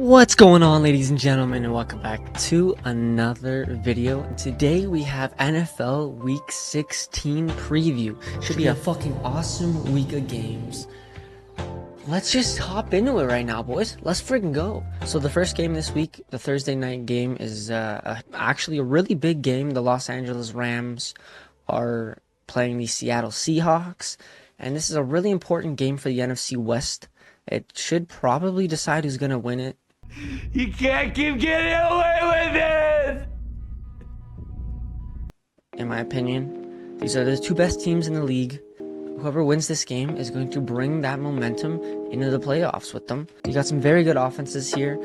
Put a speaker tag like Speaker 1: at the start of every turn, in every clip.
Speaker 1: What's going on, ladies and gentlemen, and welcome back to another video. Today we have NFL Week 16 preview. Should be a fucking awesome week of games. Let's just hop into it right now, boys. Let's freaking go. So the first game this week, the Thursday night game, is actually a really big game. The Los Angeles Rams are playing the Seattle Seahawks, and this is a really important game for the NFC West. It should probably decide who's going to win it.
Speaker 2: You can't keep getting away with it!
Speaker 1: In my opinion, these are the two best teams in the league. Whoever wins this game is going to bring that momentum into the playoffs with them. You got some very good offenses here.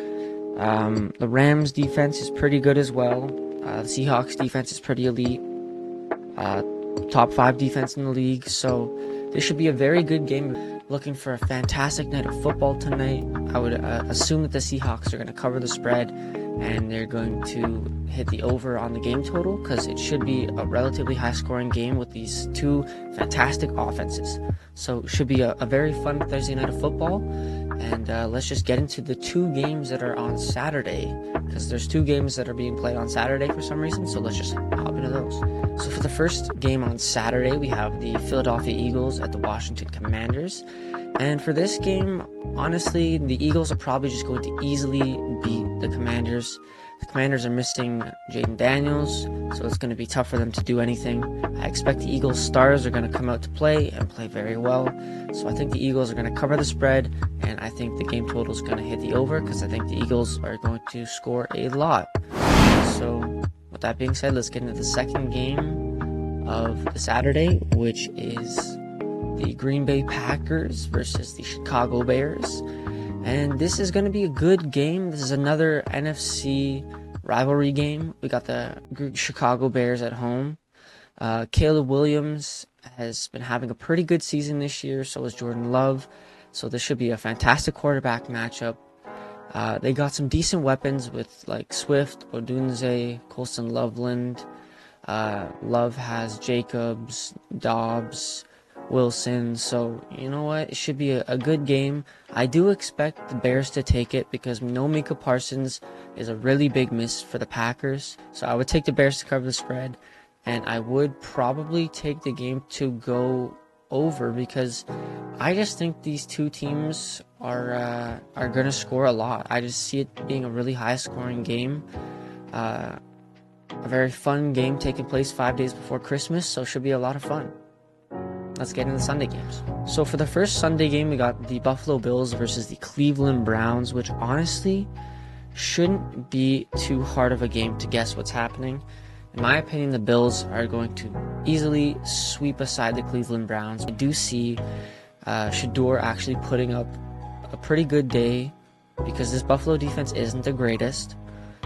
Speaker 1: The Rams defense is pretty good as well. The Seahawks defense is pretty elite. Top 5 defense in the league. So this should be a very good game. Looking for a fantastic night of football tonight. I would assume that the Seahawks are going to cover the spread and they're going to hit the over on the game total, because it should be a relatively high scoring game with these two fantastic offenses. So it should be a very fun Thursday night of football. And let's just get into the two games that are on Saturday, because there's two games that are being played on Saturday for some reason. So let's just hop into those. So for the first game on Saturday, we have the Philadelphia Eagles at the Washington Commanders. And for this game, honestly, the Eagles are probably just going to easily beat the Commanders. The Commanders are missing Jaden Daniels, so it's going to be tough for them to do anything. I expect the Eagles stars are going to come out to play and play very well. So I think the Eagles are going to cover the spread, and I think the game total is going to hit the over, because I think the Eagles are going to score a lot. So with that being said, let's get into the second game of the Saturday, which is the Green Bay Packers versus the Chicago Bears. And this is going to be a good game. This is another NFC rivalry game. We got the Chicago Bears at home. Caleb Williams has been having a pretty good season this year. So is Jordan Love. So this should be a fantastic quarterback matchup. They got some decent weapons with like Swift, Odunze, Colston Loveland. Love has Jacobs, Dobbs, Wilson. So you know what, it should be a good game. I do expect the Bears to take it, because we know Micah Parsons is a really big miss for the Packers. So I would take the Bears to cover the spread, and I would probably take the game to go over, because I just think these two teams are going to score a lot. I just see it being a really high scoring game. A very fun game taking place 5 days before Christmas, so it should be a lot of fun. Let's get into the Sunday games. So for the first Sunday game, we got the Buffalo Bills versus the Cleveland Browns, which honestly shouldn't be too hard of a game to guess what's happening. In my opinion, the Bills are going to easily sweep aside the Cleveland Browns. I do see Shador actually putting up a pretty good day, because this Buffalo defense isn't the greatest.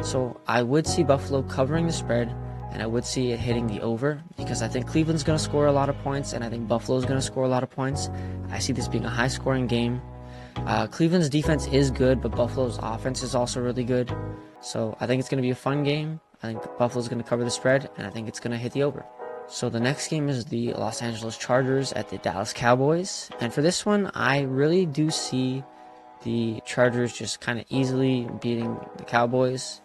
Speaker 1: So I would see Buffalo covering the spread, and I would see it hitting the over, because I think Cleveland's going to score a lot of points, and I think Buffalo's going to score a lot of points. I see this being a high-scoring game. Cleveland's defense is good, but Buffalo's offense is also really good. So I think it's going to be a fun game. I think Buffalo's going to cover the spread, and I think it's going to hit the over. So the next game is the Los Angeles Chargers at the Dallas Cowboys. And for this one, I really do see the Chargers just kind of easily beating the Cowboys.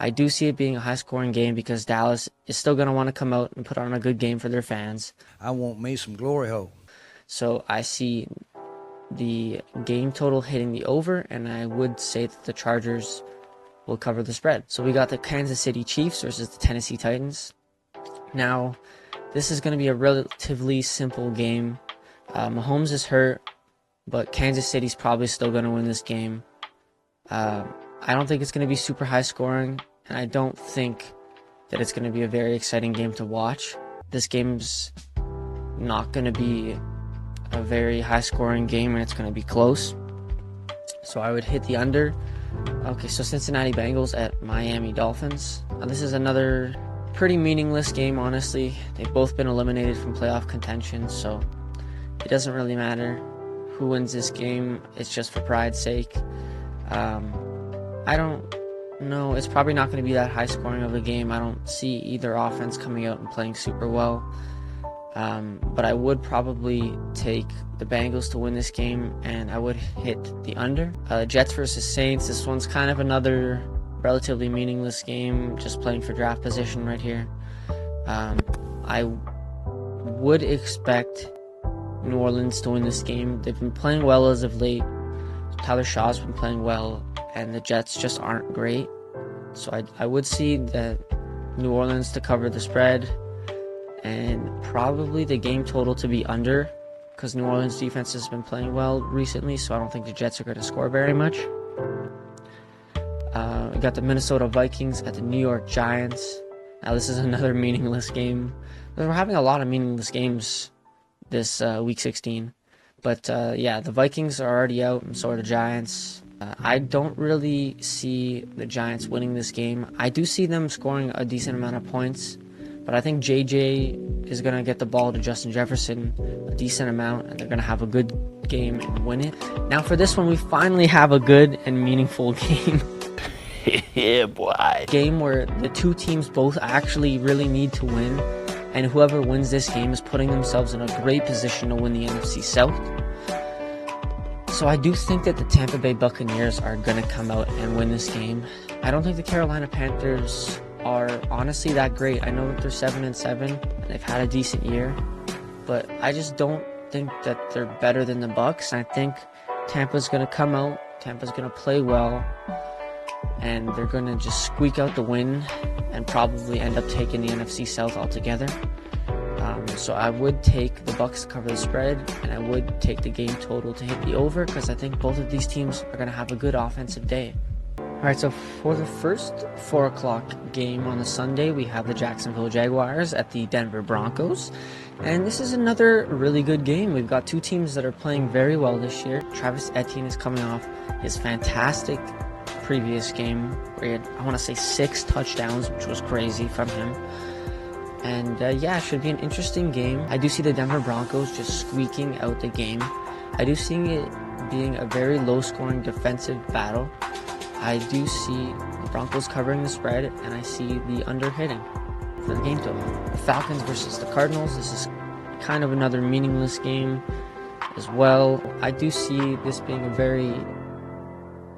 Speaker 1: I do see it being a high-scoring game, because Dallas is still going to want to come out and put on a good game for their fans.
Speaker 2: I want me some glory hole.
Speaker 1: So I see the game total hitting the over, and I would say that the Chargers will cover the spread. So we got the Kansas City Chiefs versus the Tennessee Titans. Now, this is going to be a relatively simple game. Mahomes is hurt, but Kansas City's probably still going to win this game. I don't think it's going to be super high scoring, and I don't think that it's going to be a very exciting game to watch. This game's not going to be a very high scoring game, and it's going to be close. So I would hit the under. Okay, so Cincinnati Bengals at Miami Dolphins. This is another pretty meaningless game, honestly. They've both been eliminated from playoff contention, so it doesn't really matter who wins this game. It's just for pride's sake. I don't know. It's probably not going to be that high scoring of a game. I don't see either offense coming out and playing super well. But I would probably take the Bengals to win this game, and I would hit the under. Jets versus Saints. This one's kind of another relatively meaningless game, just playing for draft position right here. I would expect New Orleans to win this game. They've been playing well as of late. Tyler Shaw's been playing well, and the Jets just aren't great. So I would see that New Orleans to cover the spread, and probably the game total to be under, because New Orleans defense has been playing well recently, so I don't think the Jets are going to score very much. We got the Minnesota Vikings at the New York Giants. Now this is another meaningless game. We're having a lot of meaningless games this Week 16. But yeah, the Vikings are already out, and so are the Giants. I don't really see the Giants winning this game. I do see them scoring a decent amount of points, but I think JJ is going to get the ball to Justin Jefferson a decent amount, and they're going to have a good game and win it. Now for this one, we finally have a good and meaningful game.
Speaker 2: Yeah, boy.
Speaker 1: Game where the two teams both actually really need to win, and whoever wins this game is putting themselves in a great position to win the NFC South. So I do think that the Tampa Bay Buccaneers are going to come out and win this game. I don't think the Carolina Panthers are honestly that great. I know that they're 7-7, and they've had a decent year, but I just don't think that they're better than the Bucs. I think Tampa's going to come out, Tampa's going to play well, and they're going to just squeak out the win and probably end up taking the NFC South altogether. So I would take the Bucs to cover the spread, and I would take the game total to hit the over, because I think both of these teams are going to have a good offensive day. Alright, so for the first 4 o'clock game on the Sunday, we have the Jacksonville Jaguars at the Denver Broncos. And this is another really good game. We've got two teams that are playing very well this year. Travis Etienne is coming off his fantastic previous game where he had, I want to say, 6 touchdowns, which was crazy from him. And yeah, it should be an interesting game. I do see the Denver Broncos just squeaking out the game. I do see it being a very low-scoring defensive battle. I do see the Broncos covering the spread, and I see the under hitting for the game total. The Falcons versus the Cardinals. This is kind of another meaningless game as well. I do see this being a very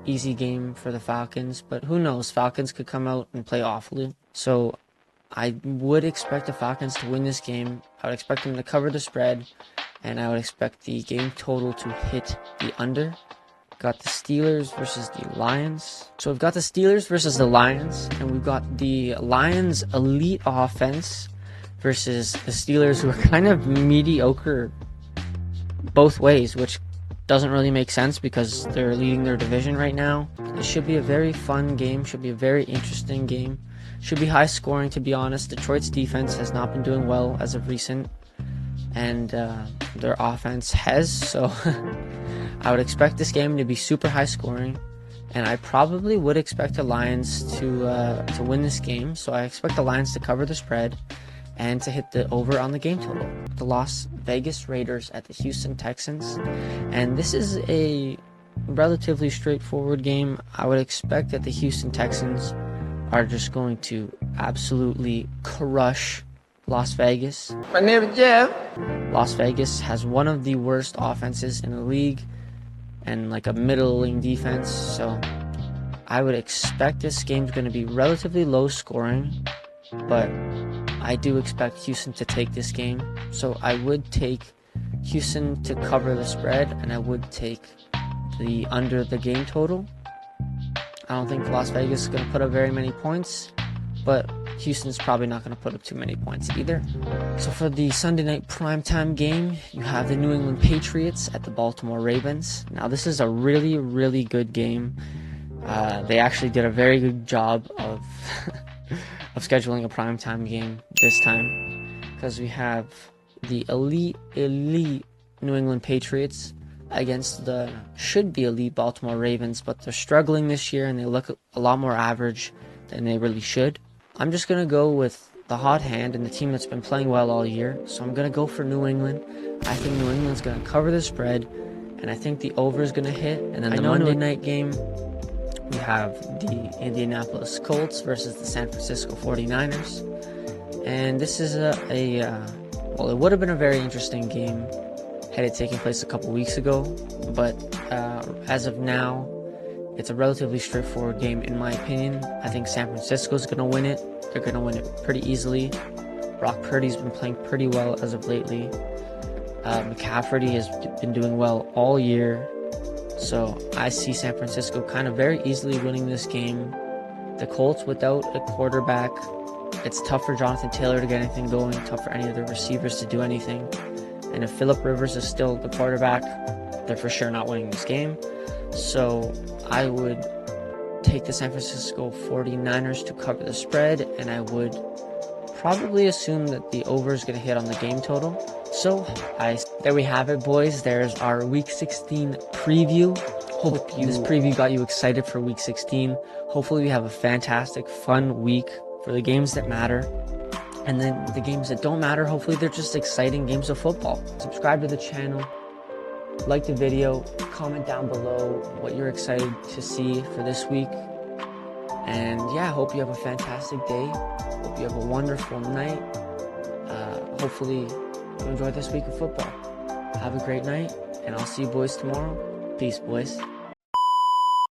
Speaker 1: easy game for the Falcons, but who knows? Falcons could come out and play awfully. So I would expect the Falcons to win this game. I would expect them to cover the spread, and I would expect the game total to hit the under. Got the Steelers versus the Lions. So we've got the Steelers versus the Lions, and we've got the Lions' elite offense versus the Steelers, who are kind of mediocre both ways, which doesn't really make sense because they're leading their division right now. It should be a very fun game, should be a very interesting game. Should be high scoring, to be honest. Detroit's defense has not been doing well as of recent, and their offense has, so I would expect this game to be super high scoring, and I probably would expect the Lions to win this game. So I expect the Lions to cover the spread and to hit the over on the game total. The Las Vegas Raiders at the Houston Texans, and this is a relatively straightforward game. I would expect that the Houston Texans are just going to absolutely crush Las Vegas.
Speaker 2: My name is Jeff.
Speaker 1: Las Vegas has one of the worst offenses in the league and like a middling defense, so I would expect this game's going to be relatively low scoring, but I do expect Houston to take this game. So I would take Houston to cover the spread, and I would take the under the game total. I don't think Las Vegas is going to put up very many points, but Houston's probably not going to put up too many points either. So for the Sunday night primetime game, you have the New England Patriots at the Baltimore Ravens. Now this is a really, really good game. They actually did a very good job of of scheduling a primetime game this time, because we have the elite New England Patriots against the should-be elite Baltimore Ravens, but they're struggling this year and they look a lot more average than they really should. I'm just going to go with the hot hand and the team that's been playing well all year, so I'm going to go for New England. I think New England's going to cover the spread, and I think the over is going to hit. And then the Monday night game, we have the Indianapolis Colts versus the San Francisco 49ers. And this is a well, it would have been a very interesting game had it taken place a couple weeks ago, but as of now, it's a relatively straightforward game in my opinion. I think San Francisco's going to win it. They're going to win it pretty easily. Brock Purdy's been playing pretty well as of lately. McCaffrey has been doing well all year. So I see San Francisco kind of very easily winning this game. The Colts without a quarterback, it's tough for Jonathan Taylor to get anything going, tough for any of the receivers to do anything. And if Phillip Rivers is still the quarterback, they're for sure not winning this game. So I would take the San Francisco 49ers to cover the spread, and I would probably assume that the over is going to hit on the game total. So there we have it, boys. There's our Week 16 preview. Hope this preview got you excited for Week 16. Hopefully we have a fantastic, fun week for the games that matter. And then the games that don't matter, hopefully they're just exciting games of football. Subscribe to the channel, like the video, comment down below what you're excited to see for this week. And yeah, hope you have a fantastic day. Hope you have a wonderful night. Hopefully you enjoyed this week of football. Have a great night, and I'll see you boys tomorrow. Peace, boys.